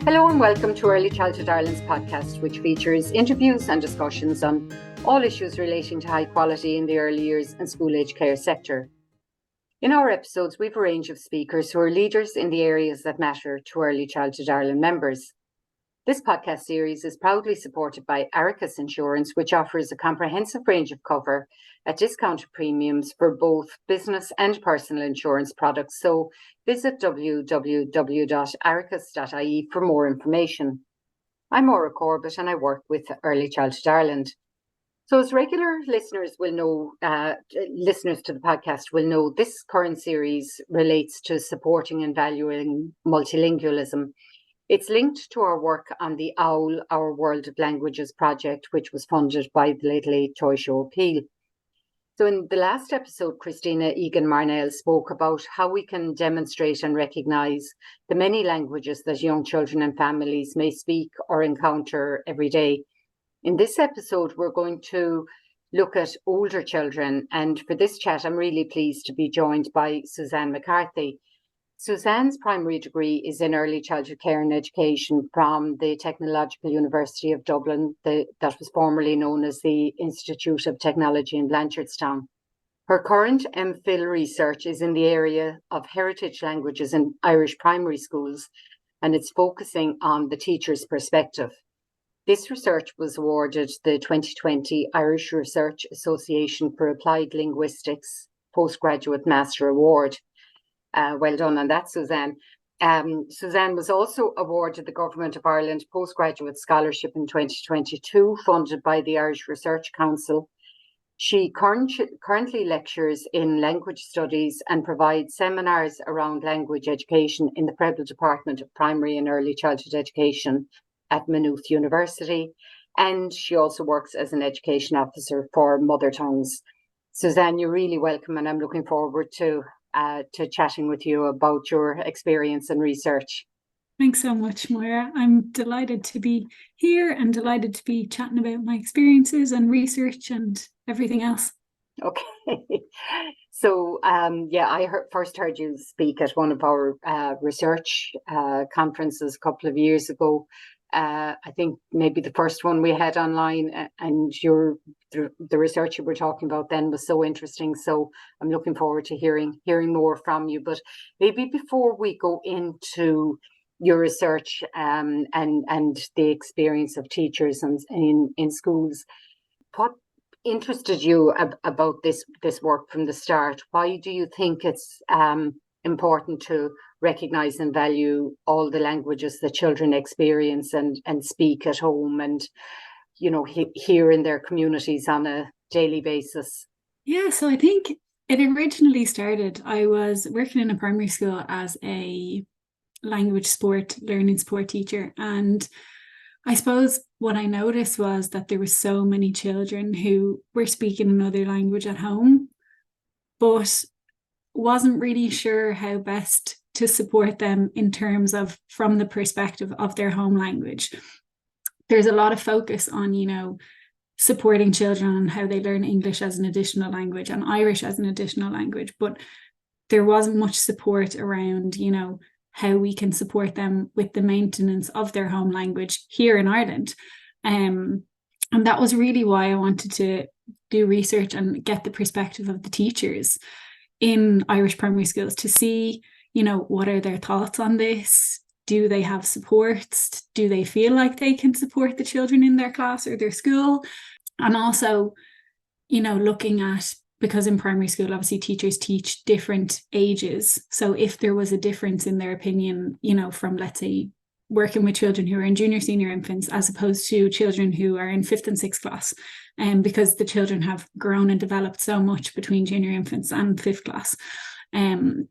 Hello and welcome to Early Childhood Ireland's podcast, which features interviews and discussions on all issues relating to high quality in the early years and school-age care sector. In our episodes, we've a range of speakers who are leaders in the areas that matter to Early Childhood Ireland members. This podcast series is proudly supported by Aricus Insurance, which offers a comprehensive range of cover at discounted premiums for both business and personal insurance products. So visit www.aricus.ie for more information. I'm Maura Corbett and I work with Early Childhood Ireland. So as regular listeners will know, listeners to the podcast will know, this current series relates to supporting and valuing multilingualism. It's linked to our work on the OWL, Our World of Languages project, which was funded by the Late Late Toy Show Appeal. So in the last episode, Christina Egan-Marnell spoke about how we can demonstrate and recognise the many languages that young children and families may speak or encounter every day. In this episode, we're going to look at older children. And for this chat, I'm really pleased to be joined by Suzanne McCarthy. Suzanne's primary degree is in early childhood care and education from the Technological University of Dublin, that was formerly known as the Institute of Technology in Blanchardstown. Her current MPhil research is in the area of heritage languages in Irish primary schools, and it's focusing on the teacher's perspective. This research was awarded the 2020 Irish Research Association for Applied Linguistics Postgraduate Master Award. Well done on that, Suzanne. Suzanne was also awarded the Government of Ireland Postgraduate Scholarship in 2022, funded by the Irish Research Council. She currently lectures in language studies and provides seminars around language education in the Preble Department of Primary and Early Childhood Education at Maynooth University. And she also works as an education officer for Mother Tongues. Suzanne, you're really welcome, and I'm looking forward to chatting with you about your experience and research. Thanks so much, Moira. I'm delighted to be here and delighted to be chatting about my experiences and research and everything else. Okay. So, I first heard you speak at one of our research conferences a couple of years ago. I think maybe the first one we had online, and the research you were talking about then was so interesting. So I'm looking forward to hearing more from you. But maybe before we go into your research and the experience of teachers in schools, what interested you about this work from the start? Why do you think it's important to recognise and value all the languages that children experience and speak at home and, here in their communities on a daily basis? Yeah, so I think it originally started, I was working in a primary school as a language learning support teacher. And I suppose what I noticed was that there were so many children who were speaking another language at home, but wasn't really sure how best to support them in terms of from the perspective of their home language. There's a lot of focus on, supporting children on how they learn English as an additional language and Irish as an additional language, but there wasn't much support around, how we can support them with the maintenance of their home language here in Ireland. And that was really why I wanted to do research and get the perspective of the teachers in Irish primary schools to see, what are their thoughts on this? Do they have supports? Do they feel like they can support the children in their class or their school? And also, looking at, because in primary school, obviously teachers teach different ages. So if there was a difference in their opinion, from, let's say, working with children who are in junior, senior infants, as opposed to children who are in 5th and 6th class, because the children have grown and developed so much between junior infants and 5th class.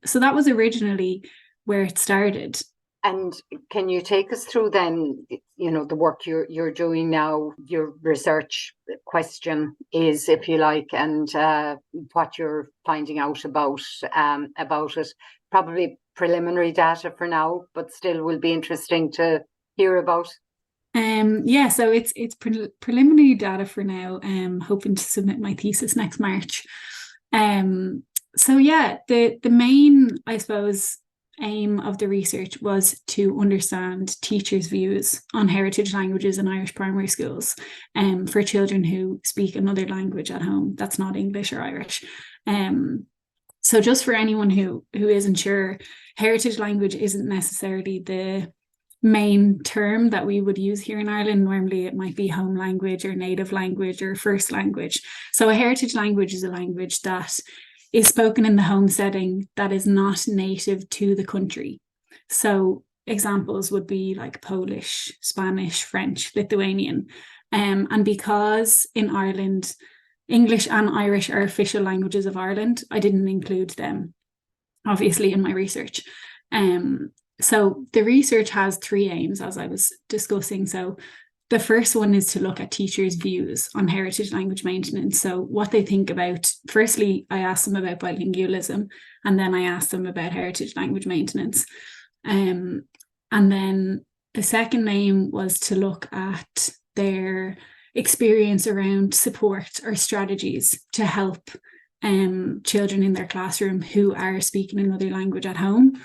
So that was originally where it started. And can you take us through then, the work you're doing now? Your research question is, if you like, and what you're finding out about it. Probably preliminary data for now, but still will be interesting to hear about. So it's preliminary data for now. Hoping to submit my thesis next March. The main, I suppose, aim of the research was to understand teachers' views on heritage languages in Irish primary schools for children who speak another language at home that's not English or Irish. So just for anyone who isn't sure, heritage language isn't necessarily the main term that we would use here in Ireland. Normally it might be home language or native language or first language. So a heritage language is a language that is spoken in the home setting that is not native to the country. So examples would be like Polish, Spanish, French, Lithuanian. And because in Ireland, English and Irish are official languages of Ireland, I didn't include them, obviously, in my research. So the research has three aims, as I was discussing. So the first one is to look at teachers' views on heritage language maintenance. So what they think about, firstly, I asked them about bilingualism, and then I asked them about heritage language maintenance. And then the second aim was to look at their experience around support or strategies to help children in their classroom who are speaking another language at home.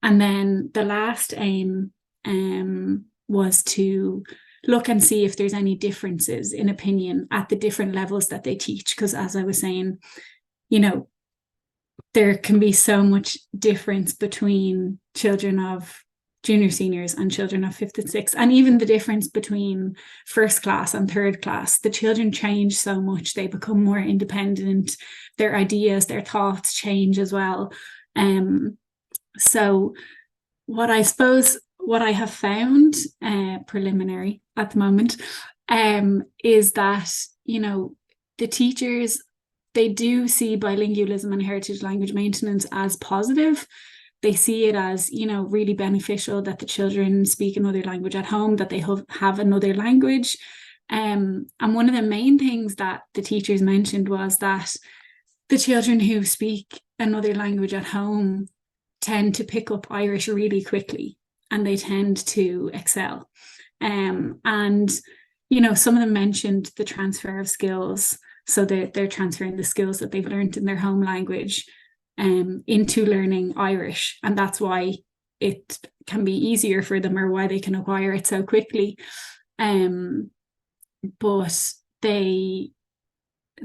And then the last aim was to look and see if there's any differences in opinion at the different levels that they teach. Because as I was saying, you know, there can be so much difference between children of junior seniors and children of fifth and sixth, and even the difference between first class and third class. The children change so much, they become more independent, their ideas, their thoughts change as well. So what I have found preliminary at the moment is that, you know, the teachers, they do see bilingualism and heritage language maintenance as positive. They see it as, you know, really beneficial that the children speak another language at home, that they have another language. And one of the main things that the teachers mentioned was that the children who speak another language at home tend to pick up Irish really quickly, and they tend to excel. And, you know, some of them mentioned the transfer of skills. So they're transferring the skills that they've learned in their home language into learning Irish. And that's why it can be easier for them, or why they can acquire it so quickly. But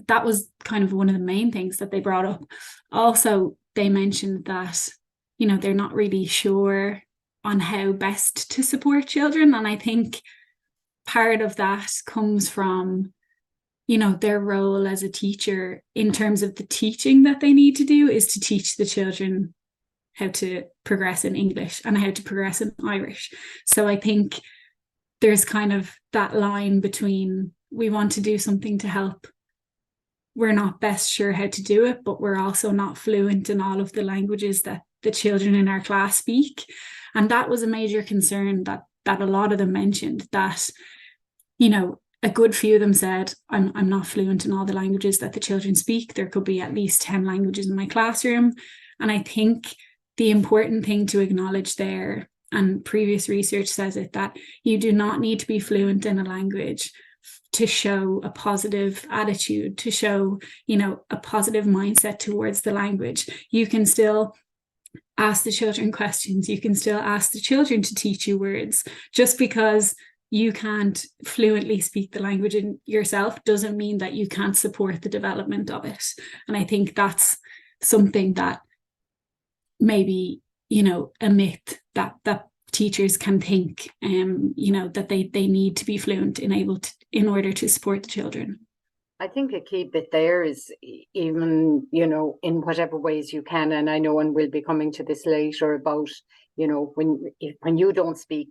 that was kind of one of the main things that they brought up. Also, they mentioned that, you know, they're not really sure on how best to support children. And I think part of that comes from, you know, their role as a teacher in terms of the teaching that they need to do is to teach the children how to progress in English and how to progress in Irish. So I think there's kind of that line between, we want to do something to help, we're not best sure how to do it, but we're also not fluent in all of the languages that the children in our class speak. And that was a major concern that a lot of them mentioned, that, you know, a good few of them said, I'm not fluent in all the languages that the children speak. There could be at least 10 languages in my classroom. And I think the important thing to acknowledge there, and previous research says it, that you do not need to be fluent in a language to show a positive attitude, to show, you know, a positive mindset towards the language. You can still ask the children questions. You can still ask the children to teach you words. Just because you can't fluently speak the language in yourself doesn't mean that you can't support the development of it. And I think that's something that maybe, you know, a myth that teachers can think, you know, that they need to be fluent in order to support the children. I think a key bit there is even, you know, in whatever ways you can, and I know, and we'll be coming to this later about, you know, when you don't speak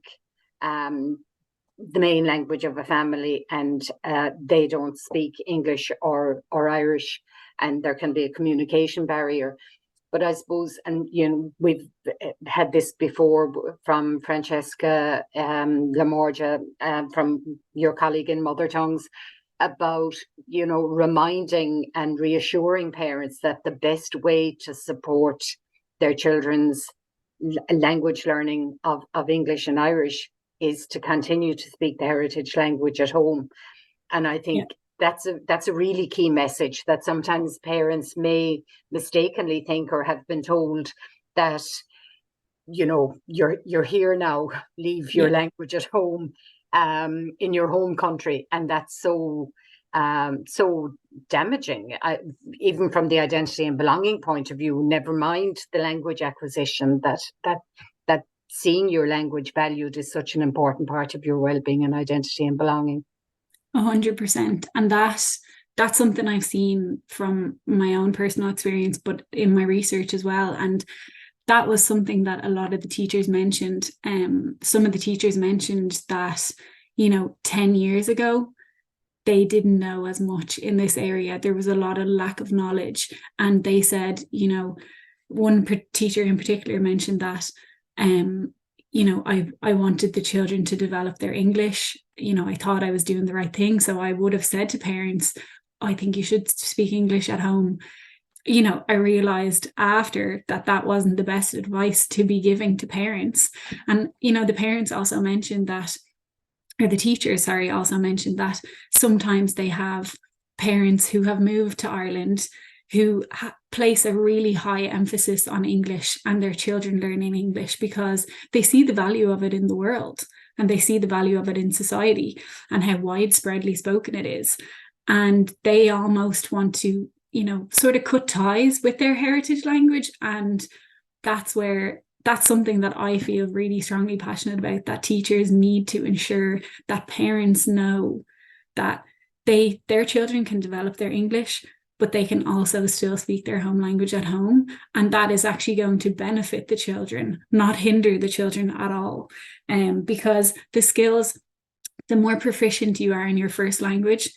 the main language of a family and they don't speak English or Irish, and there can be a communication barrier. But I suppose, and you know, we've had this before from Francesca Lamorgia, from your colleague in Mother Tongues, about, you know, reminding and reassuring parents that the best way to support their children's language learning of English and Irish is to continue to speak the heritage language at home. And I think that's a really key message that sometimes parents may mistakenly think or have been told that you're here now, leave your language at home, in your home country, and that's so damaging, even from the identity and belonging point of view. Never mind the language acquisition. That seeing your language valued is such an important part of your well-being and identity and belonging. 100%. And that's something I've seen from my own personal experience, but in my research as well. And that was something that a lot of the teachers mentioned. Some of the teachers mentioned that, 10 years ago, they didn't know as much in this area. There was a lot of lack of knowledge. And they said, one teacher in particular mentioned that, I wanted the children to develop their English. I thought I was doing the right thing. So I would have said to parents, I think you should speak English at home. I realized after that wasn't the best advice to be giving to parents. And, the parents also mentioned that, or the teachers, sorry, also mentioned that sometimes they have parents who have moved to Ireland who place a really high emphasis on English and their children learning English because they see the value of it in the world and they see the value of it in society and how widespreadly spoken it is. And they almost want to, sort of cut ties with their heritage language. And that's something that I feel really strongly passionate about, that teachers need to ensure that parents know that their children can develop their English, but they can also still speak their home language at home. And that is actually going to benefit the children, not hinder the children at all. Because the skills, the more proficient you are in your first language,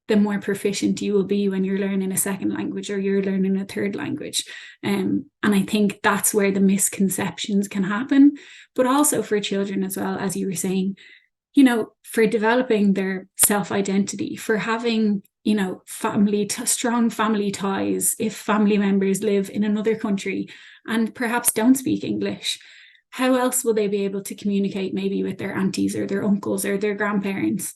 the more proficient you will be when you're learning a second language or you're learning a third language. And I think that's where the misconceptions can happen, but also for children as well, as you were saying, for developing their self-identity, for having, strong family ties. If family members live in another country and perhaps don't speak English, how else will they be able to communicate maybe with their aunties or their uncles or their grandparents?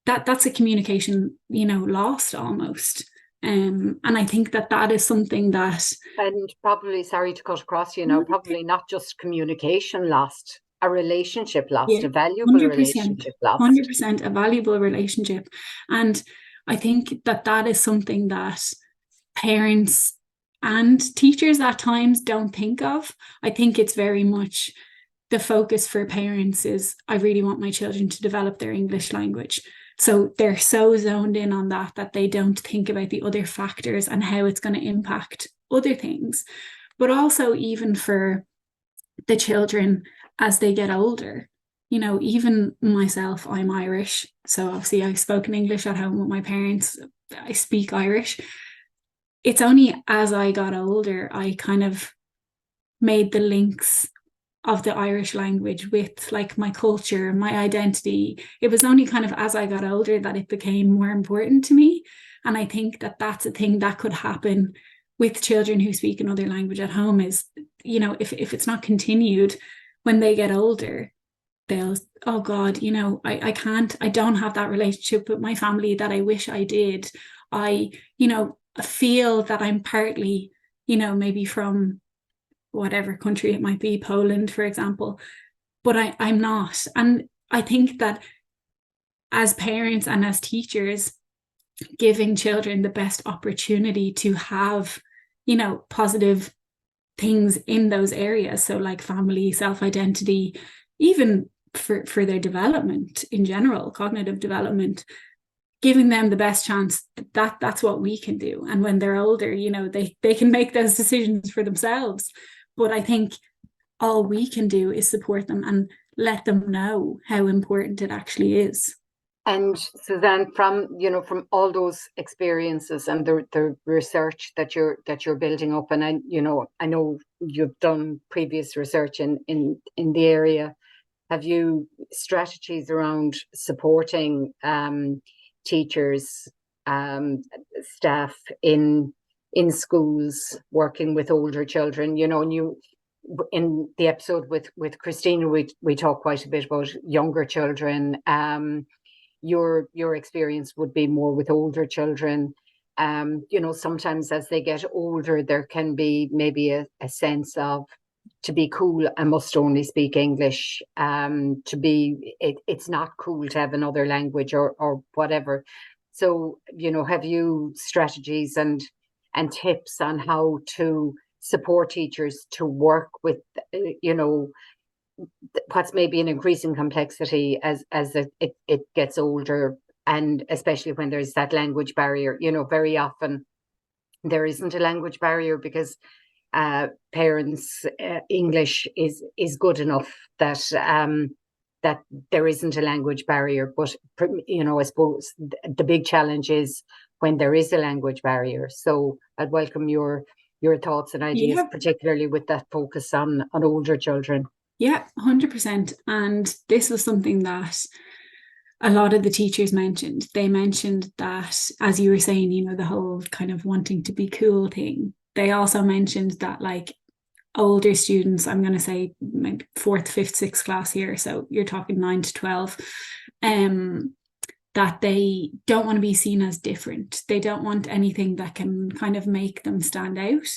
That's a communication, lost almost. And I think that is something that... And probably, sorry to cut across, probably not just communication lost, a relationship lost, a valuable 100%, relationship lost. 100% a valuable relationship. And I think that is something that parents and teachers at times don't think of. I think it's very much the focus for parents is, I really want my children to develop their English language. So they're so zoned in on that they don't think about the other factors and how it's going to impact other things. But also even for the children as they get older, even myself, I'm Irish. So obviously I've spoken English at home with my parents. I speak Irish. It's only as I got older, I kind of made the links of the Irish language with like my culture, my identity. It was only kind of as I got older that it became more important to me. And I think that's a thing that could happen with children who speak another language at home is, if it's not continued when they get older, they'll, oh God, I don't have that relationship with my family that I wish I did. I feel that I'm partly, maybe from whatever country it might be, Poland, for example, but I'm not. And I think that as parents and as teachers, giving children the best opportunity to have, positive things in those areas. So like family, self-identity, even for their development in general, cognitive development, giving them the best chance, that's what we can do. And when they're older, they can make those decisions for themselves. But I think all we can do is support them and let them know how important it actually is. And Suzanne, from all those experiences and the research that you're building up, and I know you've done previous research in the area. Have you strategies around supporting teachers, staff in schools working with older children? And you, in the episode with Christina, we talk quite a bit about younger children. Your experience would be more with older children. Sometimes as they get older, there can be maybe a sense of to be cool, I must only speak English. It's not cool to have another language or whatever. So, have you strategies and tips on how to support teachers to work with, what's maybe an increasing complexity as it gets older, and especially when there's that language barrier. Very often there isn't a language barrier because parents' English is good enough that that there isn't a language barrier. But I suppose the big challenge is when there is a language barrier. So I'd welcome your thoughts and ideas, particularly with that focus on older children. Yeah, 100%. And this was something that a lot of the teachers mentioned. They mentioned that, as you were saying, the whole kind of wanting to be cool thing. They also mentioned that, like, older students, I'm going to say maybe 4th, 5th, 6th class here, so you're talking 9 to 12, that they don't want to be seen as different. They don't want anything that can kind of make them stand out.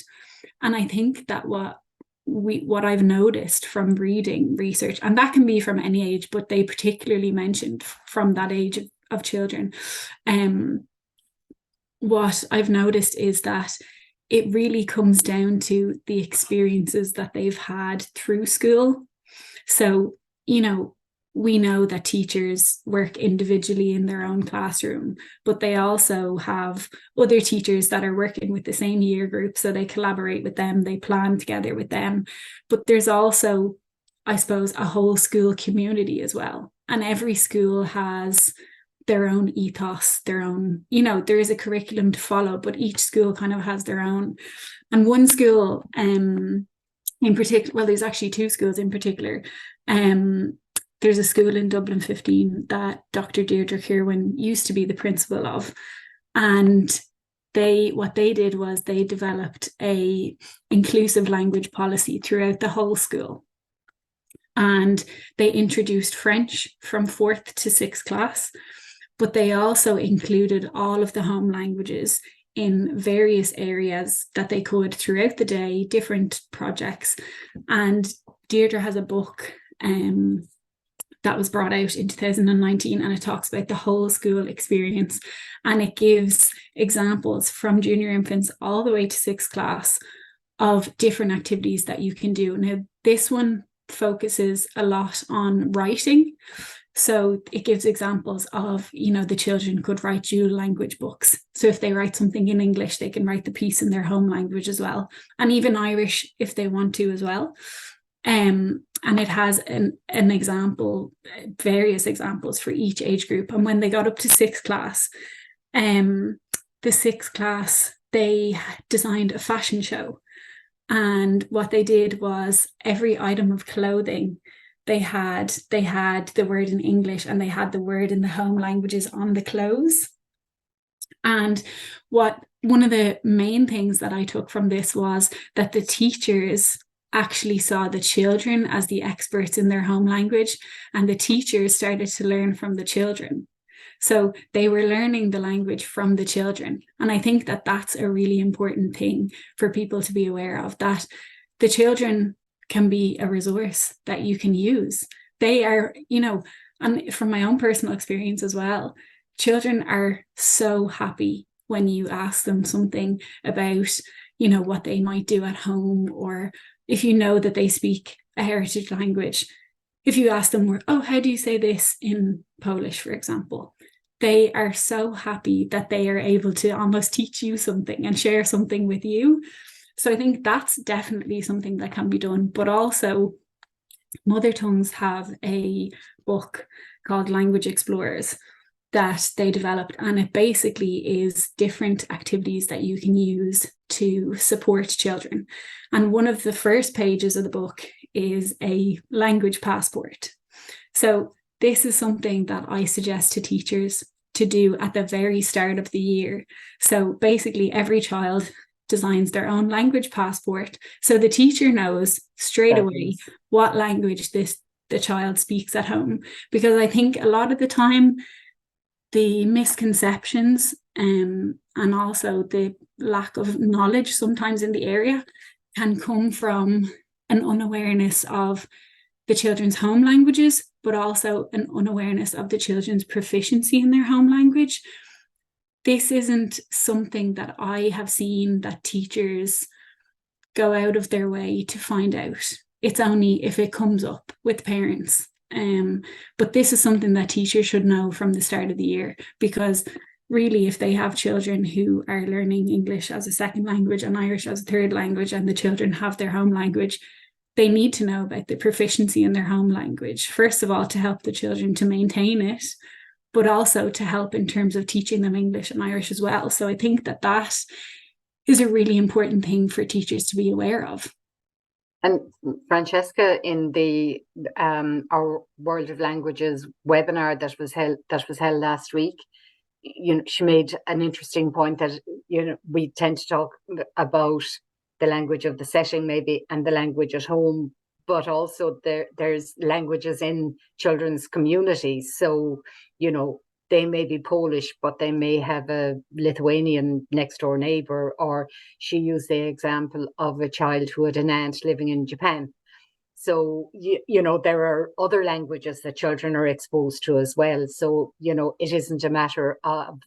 And I think that what I've noticed from reading research, and that can be from any age, but they particularly mentioned from that age of children, what I've noticed is that it really comes down to the experiences that they've had through school. So, we know that teachers work individually in their own classroom, but they also have other teachers that are working with the same year group. So they collaborate with them, they plan together with them. But there's also, I suppose, a whole school community as well. And every school has their own ethos, their own, there is a curriculum to follow, but each school kind of has their own. And one school in particular, well, there's actually 2 schools in particular. There's a school in Dublin 15 that Dr. Deirdre Kirwan used to be the principal of. And what they did was they developed a inclusive language policy throughout the whole school. And they introduced French from 4th to 6th class, but they also included all of the home languages in various areas that they could throughout the day, different projects. And Deirdre has a book that was brought out in 2019, and it talks about the whole school experience, and it gives examples from junior infants all the way to 6th class of different activities that you can do. Now, this one focuses a lot on writing. So it gives examples of, the children could write dual language books. So if they write something in English, they can write the piece in their home language as well, and even Irish if they want to as well. And it has an example, various examples for each age group. And when they got up to 6th class, the 6th class, they designed a fashion show. And what they did was every item of clothing, they had the word in English and they had the word in the home languages on the clothes. And one of the main things that I took from this was that the teachers actually saw the children as the experts in their home language, and the teachers started to learn from the children. So they were learning the language from the children. And I think that that's a really important thing for people to be aware of, that the children can be a resource that you can use. They are, and from my own personal experience as well, children are so happy when you ask them something about, what they might do at home, or if that they speak a heritage language, if you ask them, how do you say this in Polish, for example, they are so happy that they are able to almost teach you something and share something with you. So I think that's definitely something that can be done. But also, Mother Tongues have a book called Language Explorers that they developed, and it basically is different activities that you can use to support children. And one of the first pages of the book is a language passport. So this is something that I suggest to teachers to do at the very start of the year. So basically every child designs their own language passport, so the teacher knows straight away what language the child speaks at home. Because I think a lot of the time the misconceptions and also the lack of knowledge sometimes in the area can come from an unawareness of the children's home languages, but also an unawareness of the children's proficiency in their home language. This isn't something that I have seen that teachers go out of their way to find out. It's only if it comes up with parents. But this is something that teachers should know from the start of the year, because really, if they have children who are learning English as a second language and Irish as a third language, and the children have their home language, they need to know about the proficiency in their home language, first of all, to help the children to maintain it, but also to help in terms of teaching them English and Irish as well. So I think that that is a really important thing for teachers to be aware of. And Francesca, in the our World of Languages webinar that was held last week, she made an interesting point that we tend to talk about the language of the setting maybe and the language at home, but also there's languages in children's communities. So they may be Polish, but they may have a Lithuanian next door neighbor. Or she used the example of a child who had an aunt living in Japan. So, there are other languages that children are exposed to as well. So, it isn't a matter of,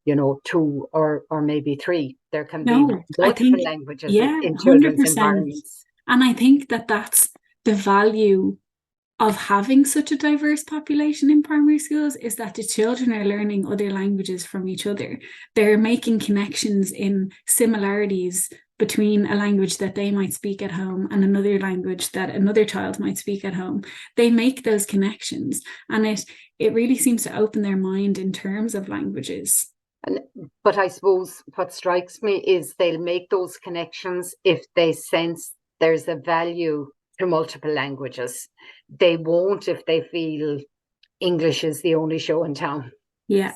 2 or maybe 3. There can be multiple languages in children's 100%. environments. And I think that that's the value of having such a diverse population in primary schools, is that the children are learning other languages from each other. They're making connections in similarities between a language that they might speak at home and another language that another child might speak at home. They make those connections, and it really seems to open their mind in terms of languages. But I suppose what strikes me is they'll make those connections if they sense there's a value to multiple languages. They won't if they feel English is the only show in town,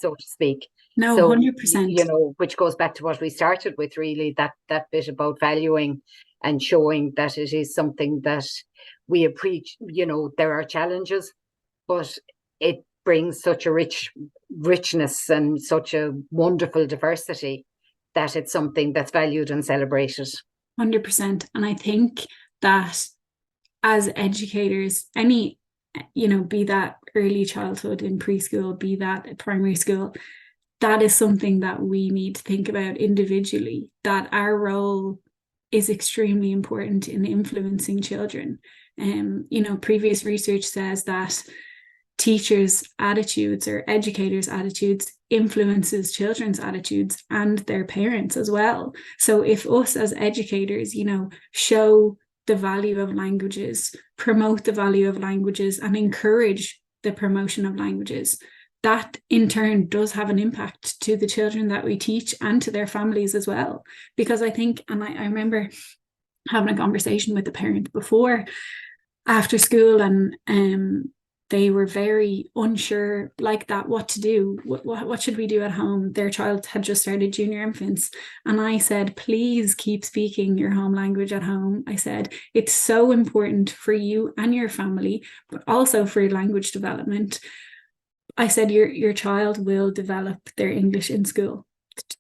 so to speak. No, so, 100%. Which goes back to what we started with, really, that bit about valuing and showing that it is something that we appreciate. There are challenges, but it brings such a richness and such a wonderful diversity that it's something that's valued and celebrated. 100%. And I think that as educators, be that early childhood in preschool, be that primary school, that is something that we need to think about individually, that our role is extremely important in influencing children. Previous research says that teachers' attitudes or educators' attitudes influences children's attitudes and their parents as well. So if us as educators, show the value of languages, promote the value of languages, and encourage the promotion of languages, that in turn does have an impact to the children that we teach and to their families as well. Because I think, and I remember having a conversation with a parent before after school, and they were very unsure like that, what to do, what should we do at home. Their child had just started junior infants, and I said, please keep speaking your home language at home. I said, it's so important for you and your family, but also for your language development. I said, your child will develop their English in school.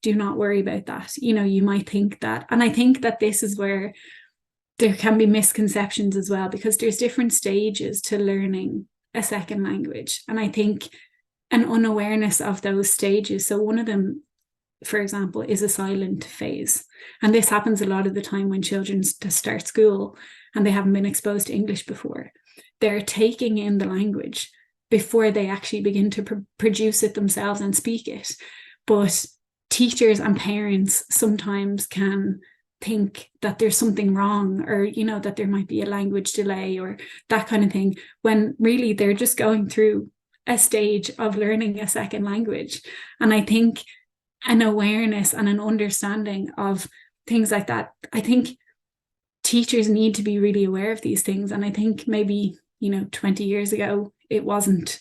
Do not worry about that. You might think that. And I think that this is where there can be misconceptions as well, because there's different stages to learning a second language. And I think an unawareness of those stages. So one of them, for example, is a silent phase. And this happens a lot of the time when children start school and they haven't been exposed to English before. They're taking in the language before they actually begin to produce it themselves and speak it. But teachers and parents sometimes can think that there's something wrong, or that there might be a language delay or that kind of thing, when really they're just going through a stage of learning a second language. And I think an awareness and an understanding of things like that, I think teachers need to be really aware of these things. And I think maybe 20 years ago it wasn't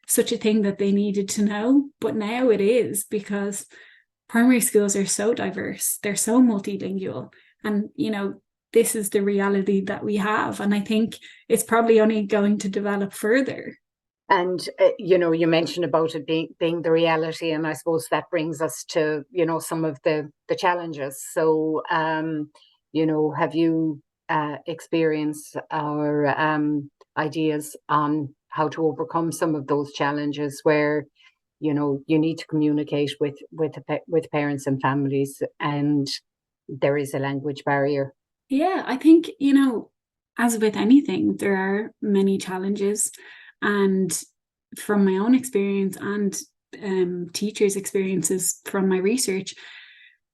such a thing that they needed to know, but now it is, because primary schools are so diverse, they're so multilingual, and this is the reality that we have, and I think it's probably only going to develop further. And you mentioned about it being the reality, and I suppose that brings us to some of the challenges. So have you experience or ideas on how to overcome some of those challenges where, you need to communicate with parents and families, and there is a language barrier. Yeah, I think, as with anything, there are many challenges. And from my own experience and teachers' experiences from my research,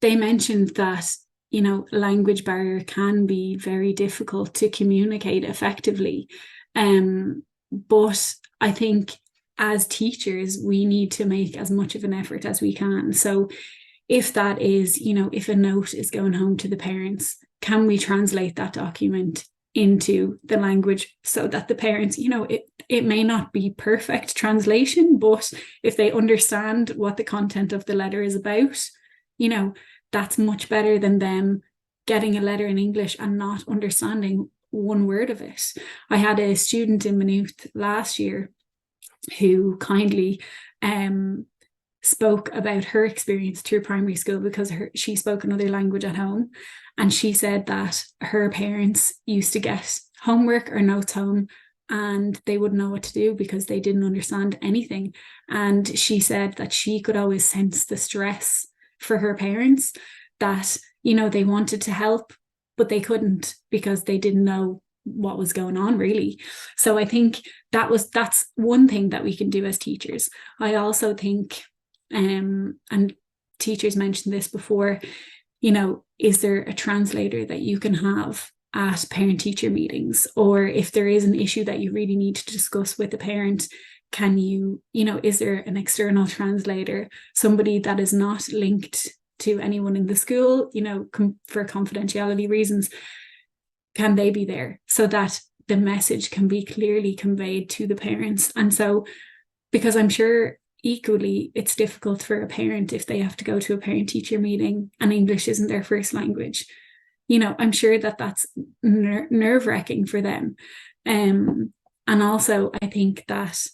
they mentioned that, language barrier can be very difficult to communicate effectively. But I think as teachers, we need to make as much of an effort as we can. So if that is, if a note is going home to the parents, can we translate that document into the language so that the parents, it may not be perfect translation, but if they understand what the content of the letter is about, that's much better than them getting a letter in English and not understanding one word of it. I had a student in Maynooth last year who kindly spoke about her experience through primary school because she spoke another language at home. And she said that her parents used to get homework or notes home and they wouldn't know what to do because they didn't understand anything. And she said that she could always sense the stress for her parents, that, they wanted to help, but they couldn't because they didn't know what was going on, really. So I think that's one thing that we can do as teachers. I also think, and teachers mentioned this before, is there a translator that you can have at parent-teacher meetings? Or if there is an issue that you really need to discuss with the parent, can you, is there an external translator, somebody that is not linked to anyone in the school, for confidentiality reasons? Can they be there so that the message can be clearly conveyed to the parents? And so, because I'm sure equally it's difficult for a parent if they have to go to a parent-teacher meeting and English isn't their first language. I'm sure that that's nerve-wracking for them. And also, I think that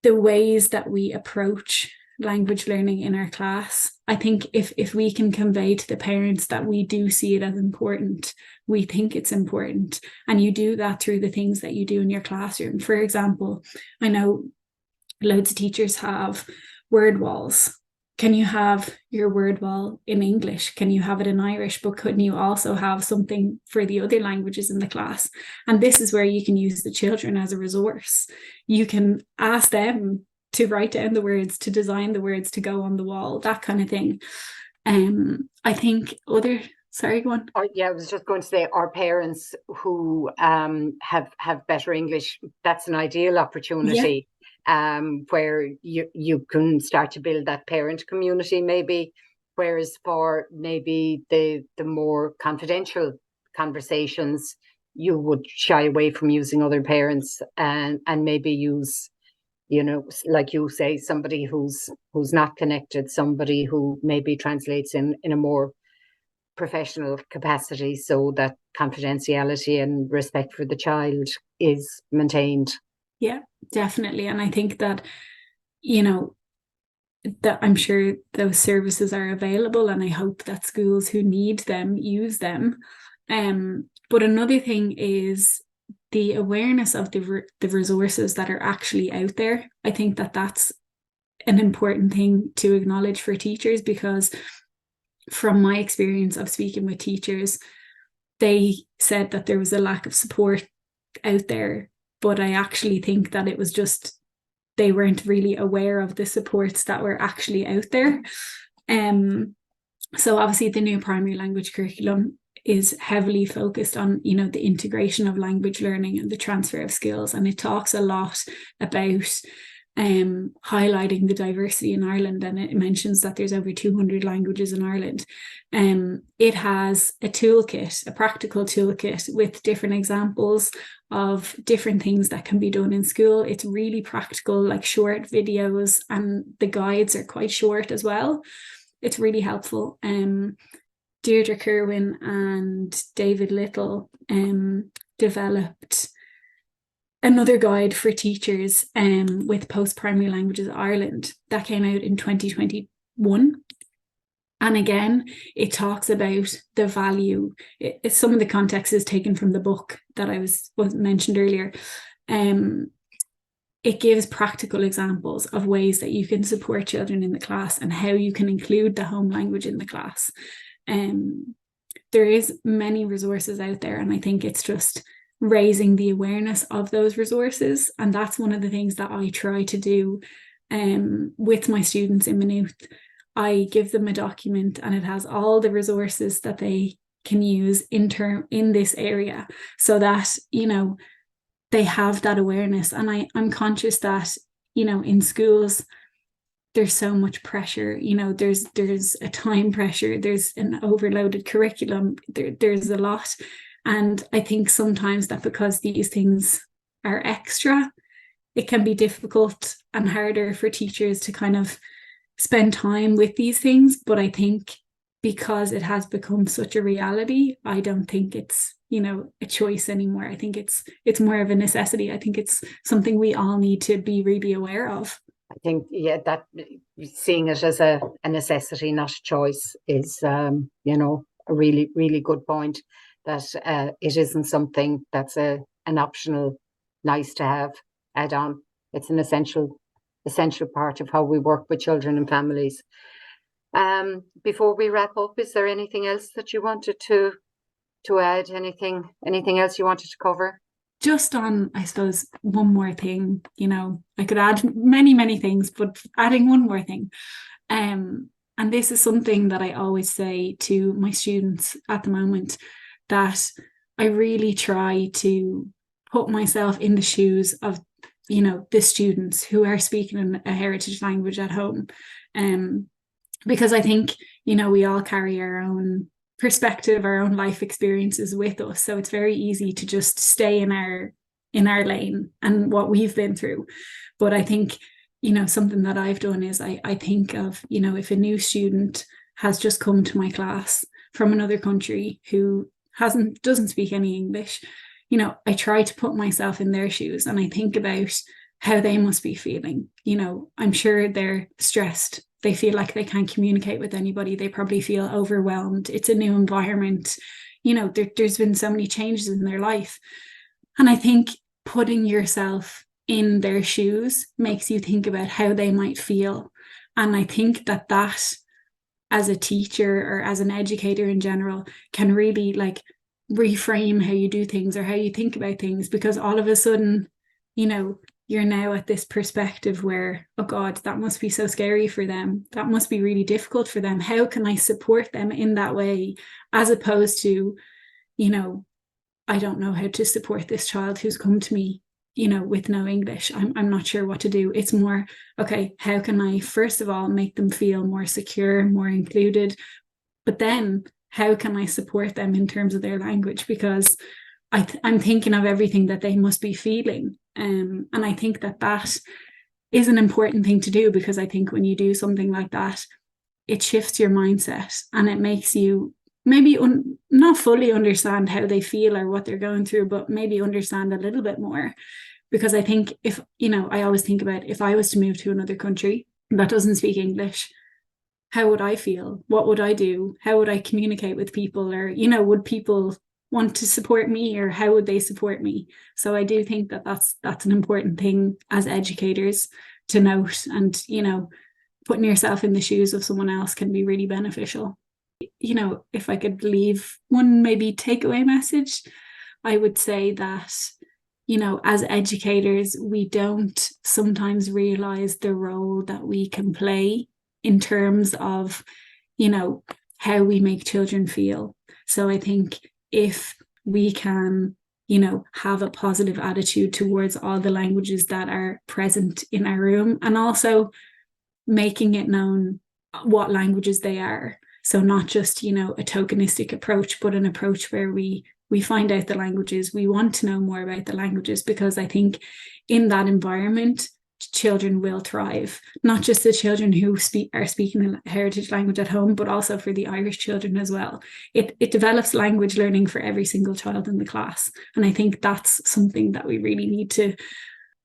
the ways that we approach language learning in our class, I think if we can convey to the parents that we do see it as important, we think it's important, and you do that through the things that you do in your classroom. For example, I know loads of teachers have word walls. Can you have your word wall in English? Can you have it in Irish? But couldn't you also have something for the other languages in the class? And this is where you can use the children as a resource. You can ask them to write down the words, to design the words to go on the wall, that kind of thing. I think sorry, go on. Yeah, I was just going to say, our parents who have better English, that's an ideal opportunity. Where you can start to build that parent community, maybe. Whereas for maybe the more confidential conversations, you would shy away from using other parents and maybe use, like you say, somebody who's not connected, somebody who maybe translates in a more professional capacity, so that confidentiality and respect for the child is maintained. Yeah, definitely. And I think that, that I'm sure those services are available, and I hope that schools who need them use them. But another thing is the awareness of the resources that are actually out there. I think that that's an important thing to acknowledge for teachers, because from my experience of speaking with teachers, they said that there was a lack of support out there. But I actually think that it was just they weren't really aware of the supports that were actually out there. So obviously the new primary language curriculum is heavily focused on, the integration of language learning and the transfer of skills. And it talks a lot about highlighting the diversity in Ireland, and it mentions that there's over 200 languages in Ireland. It has a toolkit, a practical toolkit with different examples of different things that can be done in school. It's really practical, like short videos, and the guides are quite short as well. It's really helpful. Deirdre Kerwin and David Little developed another guide for teachers with Post-Primary Languages Ireland that came out in 2021. And again, it talks about the value. Some of the context is taken from the book that was mentioned earlier. It gives practical examples of ways that you can support children in the class and how you can include the home language in the class. There is many resources out there, and I think it's just raising the awareness of those resources. And that's one of the things that I try to do with my students in Maynooth. I give them a document and it has all the resources that they can use in this area, so that, you know, they have that awareness. And I'm conscious that, you know, in schools, there's so much pressure, you know, there's a time pressure, there's an overloaded curriculum, there's a lot. And I think sometimes that because these things are extra, it can be difficult and harder for teachers to kind of spend time with these things. But I think because it has become such a reality, I don't think it's, you know, a choice anymore. I think it's more of a necessity. I think it's something we all need to be really aware of. I think, yeah, that seeing it as a necessity, not a choice, is, you know, a really, really good point. That it isn't something that's an optional, nice to have, add on. It's an essential part of how we work with children and families. Before we wrap up, is there anything else that you wanted to add? Anything else you wanted to cover? Just on, I suppose, one more thing, you know, I could add many, many things, but adding one more thing. And this is something that I always say to my students at the moment, that I really try to put myself in the shoes of, you know, the students who are speaking a heritage language at home. Because I think, you know, we all carry our own perspective, our own life experiences with us. So it's very easy to just stay in our lane and what we've been through. But I think, you know, something that I've done is I think of, you know, if a new student has just come to my class from another country who doesn't speak any English, you know, I try to put myself in their shoes and I think about how they must be feeling. You know, I'm sure they're stressed. They feel like they can't communicate with anybody. They probably feel overwhelmed. It's a new environment. You know, there's been so many changes in their life. And I think putting yourself in their shoes makes you think about how they might feel. And I think that as a teacher or as an educator in general can really like reframe how you do things or how you think about things, because all of a sudden, you know, you're now at this perspective where, oh God, that must be so scary for them. That must be really difficult for them. How can I support them in that way? As opposed to, you know, I don't know how to support this child who's come to me, you know, with no English. I'm not sure what to do. It's more, okay, how can I, first of all, make them feel more secure, more included? But then how can I support them in terms of their language? Because I'm thinking of everything that they must be feeling. And I think that is an important thing to do, because I think when you do something like that, it shifts your mindset and it makes you maybe not fully understand how they feel or what they're going through, but maybe understand a little bit more. Because I think if, you know, I always think about if I was to move to another country that doesn't speak English, how would I feel? What would I do? How would I communicate with people? Or, you know, would people want to support me, or how would they support me? So I do think that that's an important thing as educators to note. And, you know, putting yourself in the shoes of someone else can be really beneficial. You know, if I could leave one maybe takeaway message, I would say that, you know, as educators, we don't sometimes realize the role that we can play in terms of, you know, how we make children feel. So I think if we can, you know, have a positive attitude towards all the languages that are present in our room, and also making it known what languages they are. So not just, you know, a tokenistic approach, but an approach where we find out the languages, we want to know more about the languages, because I think in that environment, children will thrive. Not just the children who are speaking a heritage language at home, but also for the Irish children as well. It develops language learning for every single child in the class. And I think that's something that we really need to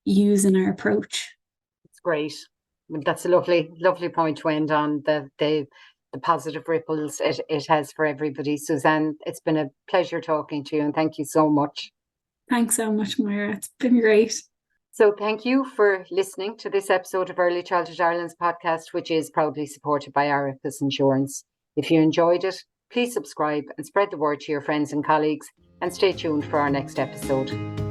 use in our approach. It's great. That's a lovely point to end on. The the positive ripples it has for everybody. Suzanne, it's been a pleasure talking to you, and thank you so much. Thanks so much, Moira. It's been great. So thank you for listening to this episode of Early Childhood Ireland's podcast, which is proudly supported by RFS Insurance. If you enjoyed it, please subscribe and spread the word to your friends and colleagues, and stay tuned for our next episode.